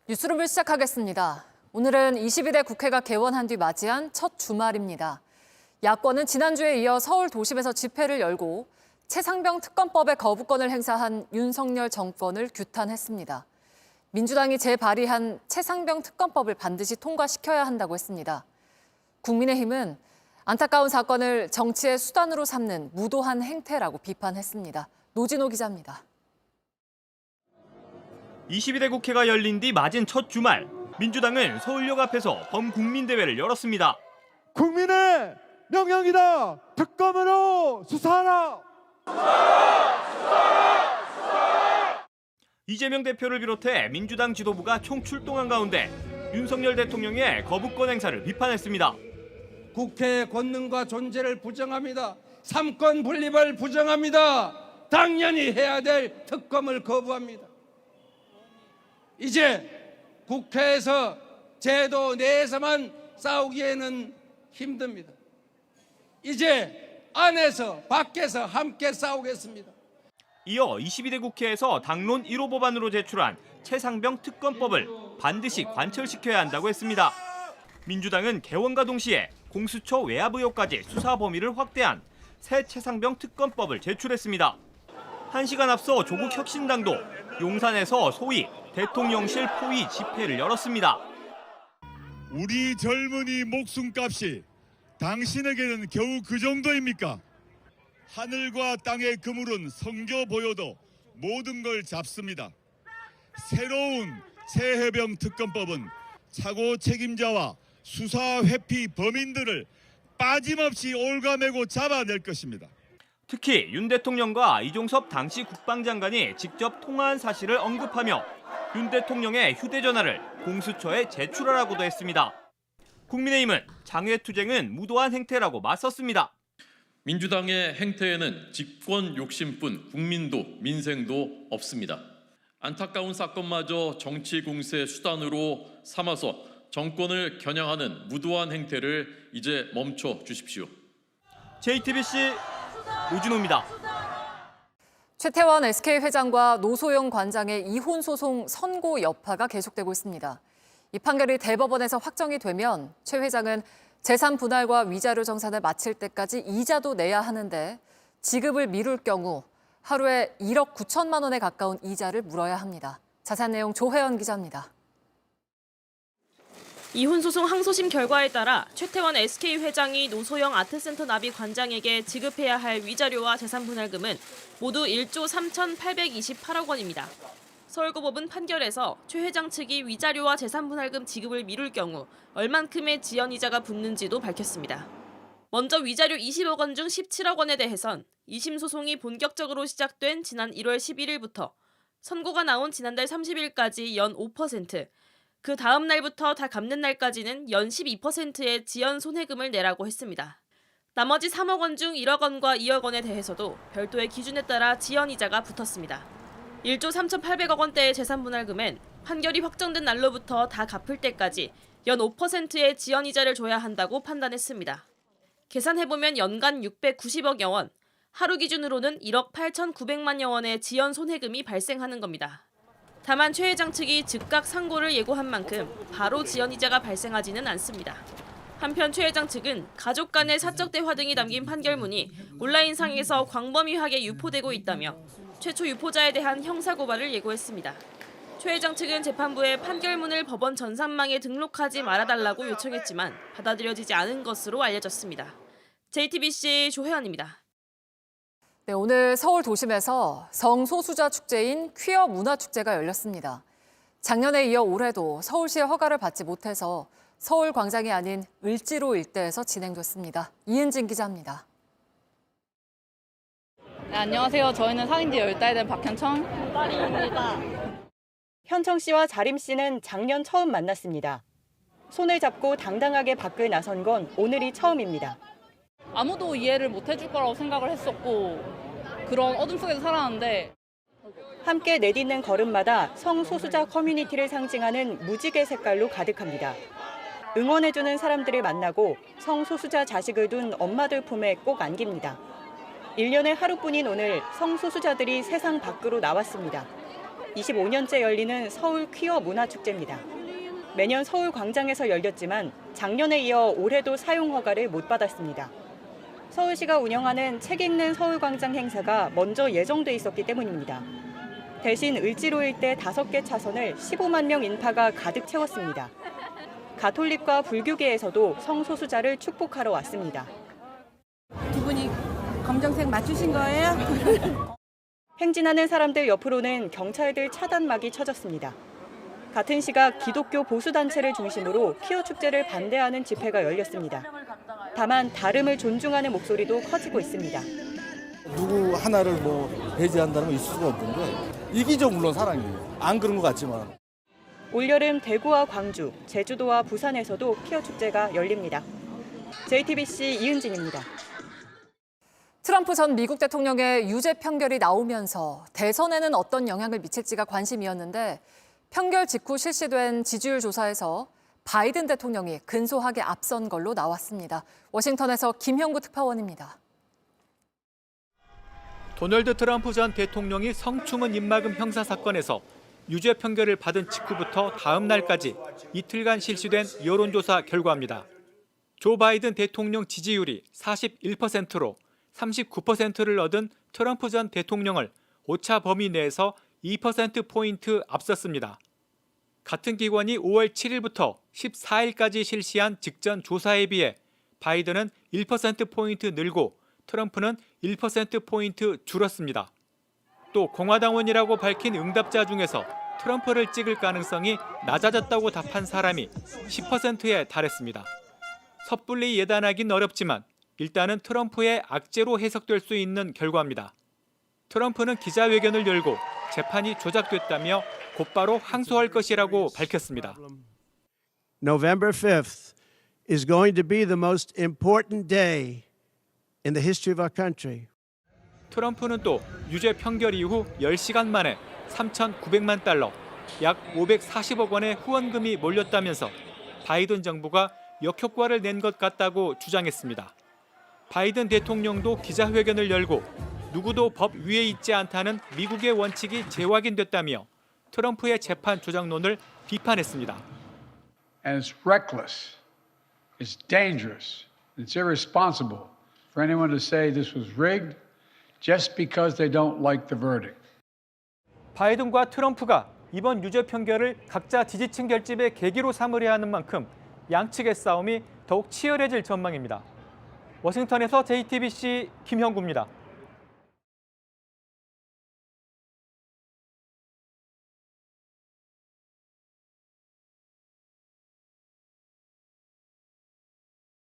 뉴스룸을 시작하겠습니다. 오늘은 22대 국회가 개원한 뒤 맞이한 첫 주말입니다. 야권은 지난주에 이어 서울 도심에서 집회를 열고 최상병 특검법의 거부권을 행사한 윤석열 정권을 규탄했습니다. 민주당이 재발의한 최상병 특검법을 반드시 통과시켜야 한다고 했습니다. 국민의힘은 안타까운 사건을 정치의 수단으로 삼는 무도한 행태라고 비판했습니다. 노진호 기자입니다. 22대 국회가 열린 뒤 맞은 첫 주말, 민주당은 서울역 앞에서 범국민대회를 열었습니다. 국민의 명령이다. 특검으로 수사하라. 이재명 대표를 비롯해 민주당 지도부가 총출동한 가운데 윤석열 대통령의 거부권 행사를 비판했습니다. 국회의 권능과 존재를 부정합니다. 삼권 분립을 부정합니다. 당연히 해야 될 특검을 거부합니다. 이제 국회에서 제도 내에서만 싸우기에는 힘듭니다. 이제 안에서 밖에서 함께 싸우겠습니다. 이어 22대 국회에서 당론 1호 법안으로 제출한 최상병 특검법을 반드시 관철시켜야 한다고 했습니다. 민주당은 개원과 동시에 공수처 외압 의혹까지 수사 범위를 확대한 새 최상병 특검법을 제출했습니다. 1시간 앞서 조국 혁신당도 용산에서 소위 대통령실 포위 집회를 열었습니다. 우리 젊은이 목숨값이 당신에게는 겨우 그 정도입니까? 하늘과 땅의 그물은 성겨 보여도 모든 걸 잡습니다. 새로운 새해병 특검법은 사고 책임자와 수사 회피 범인들을 빠짐없이 올가매고 잡아낼 것입니다. 특히 윤 대통령과 이종섭 당시 국방장관이 직접 통화한 사실을 언급하며 윤 대통령의 휴대전화를 공수처에 제출하라고도 했습니다. 국민의힘은 장외투쟁은 무도한 행태라고 맞섰습니다. 민주당의 행태에는 직권 욕심뿐 국민도 민생도 없습니다. 안타까운 사건마저 정치 공세 수단으로 삼아서 정권을 겨냥하는 무도한 행태를 이제 멈춰 주십시오. JTBC 노진호입니다. 최태원 SK 회장과 노소영 관장의 이혼 소송 선고 여파가 계속되고 있습니다. 이 판결이 대법원에서 확정이 되면 최 회장은 재산 분할과 위자료 정산을 마칠 때까지 이자도 내야 하는데 지급을 미룰 경우 하루에 1억 9천만 원에 가까운 이자를 물어야 합니다. 자세한 내용 조혜연 기자입니다. 이혼 소송 항소심 결과에 따라 최태원 SK 회장이 노소영 아트센터 나비 관장에게 지급해야 할 위자료와 재산 분할금은 모두 1조 3,828억 원입니다. 서울고법은 판결에서 최 회장 측이 위자료와 재산 분할금 지급을 미룰 경우 얼만큼의 지연이자가 붙는지도 밝혔습니다. 먼저 위자료 20억 원 중 17억 원에 대해선 2심 소송이 본격적으로 시작된 지난 1월 11일부터 선고가 나온 지난달 30일까지 연 5%, 그 다음 날부터 다 갚는 날까지는 연 12%의 지연 손해금을 내라고 했습니다. 나머지 3억 원 중 1억 원과 2억 원에 대해서도 별도의 기준에 따라 지연이자가 붙었습니다. 1조 3,800억 원대의 재산 분할금엔 판결이 확정된 날로부터 다 갚을 때까지 연 5%의 지연이자를 줘야 한다고 판단했습니다. 계산해보면 연간 690억여 원, 하루 기준으로는 1억 8,900만여 원의 지연 손해금이 발생하는 겁니다. 다만 최 회장 측이 즉각 상고를 예고한 만큼 바로 지연이자가 발생하지는 않습니다. 한편 최 회장 측은 가족 간의 사적 대화 등이 담긴 판결문이 온라인상에서 광범위하게 유포되고 있다며 최초 유포자에 대한 형사고발을 예고했습니다. 최 회장 측은 재판부에 판결문을 법원 전산망에 등록하지 말아달라고 요청했지만 받아들여지지 않은 것으로 알려졌습니다. JTBC 조혜연입니다. 네, 오늘 서울 도심에서 성소수자 축제인 퀴어 문화축제가 열렸습니다. 작년에 이어 올해도 서울시의 허가를 받지 못해서 서울 광장이 아닌 을지로 일대에서 진행됐습니다. 이은진 기자입니다. 네, 안녕하세요. 저희는 사귄 지 10달 된 박현청 딸입니다. 현청 씨와 자림 씨는 작년 처음 만났습니다. 손을 잡고 당당하게 밖을 나선 건 오늘이 처음입니다. 아무도 이해를 못 해줄 거라고 생각을 했었고 그런 어둠 속에서 살았는데 함께 내딛는 걸음마다 성소수자 커뮤니티를 상징하는 무지개 색깔로 가득합니다. 응원해주는 사람들을 만나고 성소수자 자식을 둔 엄마들 품에 꼭 안깁니다. 1년의 하루뿐인 오늘 성소수자들이 세상 밖으로 나왔습니다. 25년째 열리는 서울 퀴어 문화축제입니다. 매년 서울 광장에서 열렸지만 작년에 이어 올해도 사용 허가를 못 받았습니다. 서울시가 운영하는 책 읽는 서울광장 행사가 먼저 예정돼 있었기 때문입니다. 대신 을지로 일대 5개 차선을 15만 명 인파가 가득 채웠습니다. 가톨릭과 불교계에서도 성소수자를 축복하러 왔습니다. 두 분이 검정색 맞추신 거예요? 행진하는 사람들 옆으로는 경찰들 차단막이 쳐졌습니다. 같은 시각 기독교 보수단체를 중심으로 퀴어 축제를 반대하는 집회가 열렸습니다. 다만 다름을 존중하는 목소리도 커지고 있습니다. 누구 하나를 배제한다는 건 있을 수가 없는데 이기죠, 물론 사랑이에요. 안 그런 것 같지만. 올여름 대구와 광주, 제주도와 부산에서도 퀴어 축제가 열립니다. JTBC 이은진입니다. 트럼프 전 미국 대통령의 유죄 판결이 나오면서 대선에는 어떤 영향을 미칠지가 관심이었는데 판결 직후 실시된 지지율 조사에서 바이든 대통령이 근소하게 앞선 걸로 나왔습니다. 워싱턴에서 김형구 특파원입니다. 도널드 트럼프 전 대통령이 성추문 입막음 형사 사건에서 유죄 판결을 받은 직후부터 다음 날까지 이틀간 실시된 여론조사 결과입니다. 조 바이든 대통령 지지율이 41%로 39%를 얻은 트럼프 전 대통령을 오차 범위 내에서 2%포인트 앞섰습니다. 같은 기관이 5월 7일부터 14일까지 실시한 직전 조사에 비해 바이든은 1%포인트 늘고 트럼프는 1%포인트 줄었습니다. 또 공화당원이라고 밝힌 응답자 중에서 트럼프를 찍을 가능성이 낮아졌다고 답한 사람이 10%에 달했습니다. 섣불리 예단하긴 어렵지만 일단은 트럼프의 악재로 해석될 수 있는 결과입니다. 트럼프는 기자회견을 열고 재판이 조작됐다며 곧바로 항소할 것이라고 밝혔습니다. November 5th is going to be the most important day in the history of our country. 트럼프는 또 유죄 판결 이후 10시간 만에 3,900만 달러, 약 540억 원의 후원금이 몰렸다면서 바이든 정부가 역효과를 낸 것 같다고 주장했습니다. 바이든 대통령도 기자회견을 열고 누구도 법 위에 있지 않다는 미국의 원칙이 재확인됐다며 트럼프의 재판 조작론을 비판했습니다. And it's reckless, it's dangerous, it's irresponsible for anyone to say this was rigged just because they don't like the verdict. 바이든과 트럼프가 이번 유죄 판결을 각자 지지층 결집의 계기로 삼으려 하는 만큼 양측의 싸움이 더욱 치열해질 전망입니다. 워싱턴에서 JTBC 김형구입니다.